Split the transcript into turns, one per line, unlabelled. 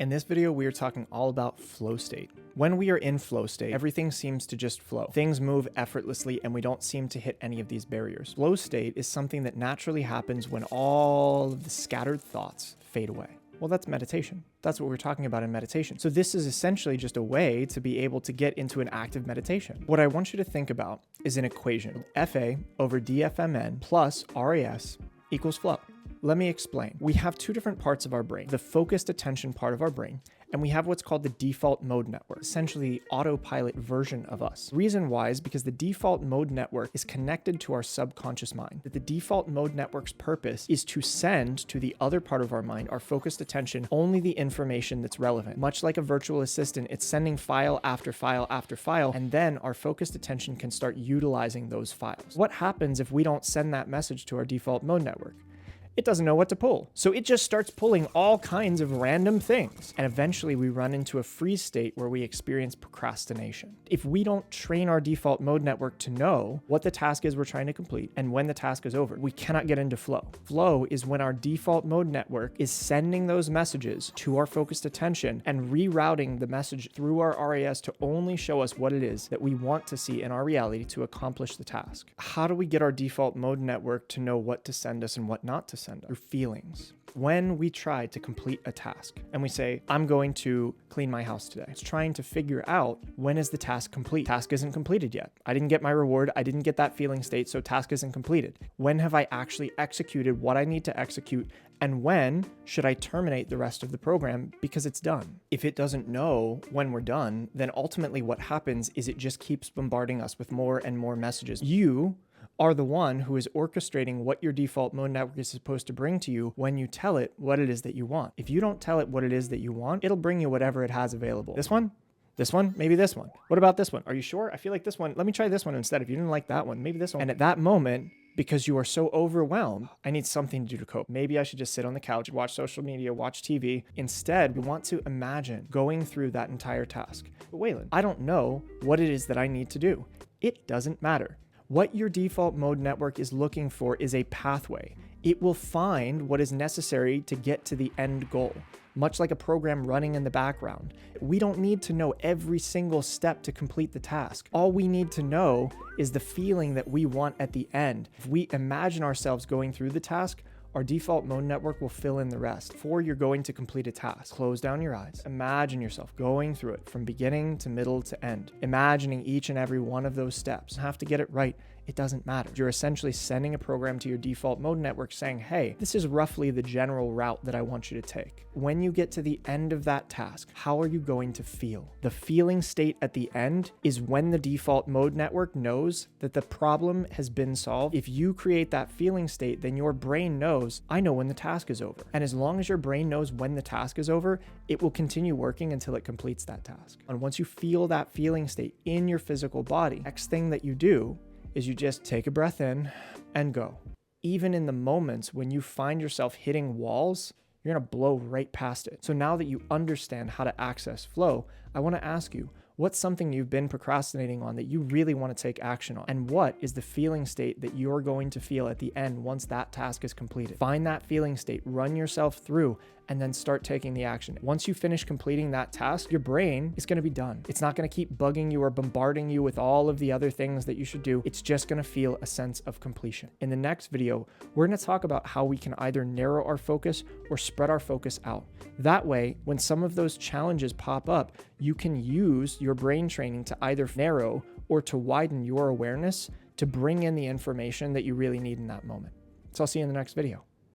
In this video, we are talking all about flow state. When we are in flow state, everything seems to just flow. Things move effortlessly and we don't seem to hit any of these barriers. Flow state is something that naturally happens when all of the scattered thoughts fade away. Well, that's meditation. That's what we're talking about in meditation. So this is essentially just a way to be able to get into an active meditation. What I want you to think about is an equation. FA over DFMN plus RAS equals flow. Let me explain. We have two different parts of our brain, the focused attention part of our brain, and we have what's called the default mode network, essentially the autopilot version of us. The reason why is because the default mode network is connected to our subconscious mind. That the default mode network's purpose is to send to the other part of our mind, our focused attention, only the information that's relevant. Much like a virtual assistant, it's sending file after file after file, and then our focused attention can start utilizing those files. What happens if we don't send that message to our default mode network? It doesn't know what to pull. So it just starts pulling all kinds of random things. And eventually we run into a freeze state where we experience procrastination. If we don't train our default mode network to know what the task is we're trying to complete and when the task is over, we cannot get into flow. Flow is when our default mode network is sending those messages to our focused attention and rerouting the message through our RAS to only show us what it is that we want to see in our reality to accomplish the task. How do we get our default mode network to know what to send us and what not to send us? Through feelings. When we try to complete a task and we say, I'm going to clean my house today, it's trying to figure out when is the task complete. Task isn't completed yet. I didn't get my reward. I didn't get that feeling state, so task isn't completed. When have I actually executed what I need to execute? And when should I terminate the rest of the program because it's done? If it doesn't know when we're done, then ultimately what happens is it just keeps bombarding us with more and more messages. You are the one who is orchestrating what your default mode network is supposed to bring to you when you tell it what it is that you want. If you don't tell it what it is that you want, it'll bring you whatever it has available. This one, maybe this one. What about this one? Are you sure? I feel like this one. Let me try this one instead. If you didn't like that one, maybe this one. And at that moment, because you are so overwhelmed, I need something to do to cope. Maybe I should just sit on the couch, watch social media, watch TV. Instead, we want to imagine going through that entire task. But Waylon, I don't know what it is that I need to do. It doesn't matter. What your default mode network is looking for is a pathway. It will find what is necessary to get to the end goal, much like a program running in the background. We don't need to know every single step to complete the task. All we need to know is the feeling that we want at the end. If we imagine ourselves going through the task, our default mode network will fill in the rest. Before you're going to complete a task, close down your eyes. Imagine yourself going through it from beginning to middle to end. Imagining each and every one of those steps. You have to get it right. It doesn't matter. You're essentially sending a program to your default mode network saying, hey, this is roughly the general route that I want you to take. When you get to the end of that task, how are you going to feel? The feeling state at the end is when the default mode network knows that the problem has been solved. If you create that feeling state, then your brain knows, I know when the task is over. And as long as your brain knows when the task is over, it will continue working until it completes that task. And once you feel that feeling state in your physical body, next thing that you do is you just take a breath in and go. Even in the moments when you find yourself hitting walls, you're gonna blow right past it. So now that you understand how to access flow, I wanna ask you, what's something you've been procrastinating on that you really want to take action on? And what is the feeling state that you're going to feel at the end once that task is completed? Find that feeling state, run yourself through, and then start taking the action. Once you finish completing that task, your brain is going to be done. It's not going to keep bugging you or bombarding you with all of the other things that you should do. It's just going to feel a sense of completion. In the next video, we're going to talk about how we can either narrow our focus or spread our focus out. That way, when some of those challenges pop up, you can use your brain training to either narrow or to widen your awareness to bring in the information that you really need in that moment. So I'll see you in the next video.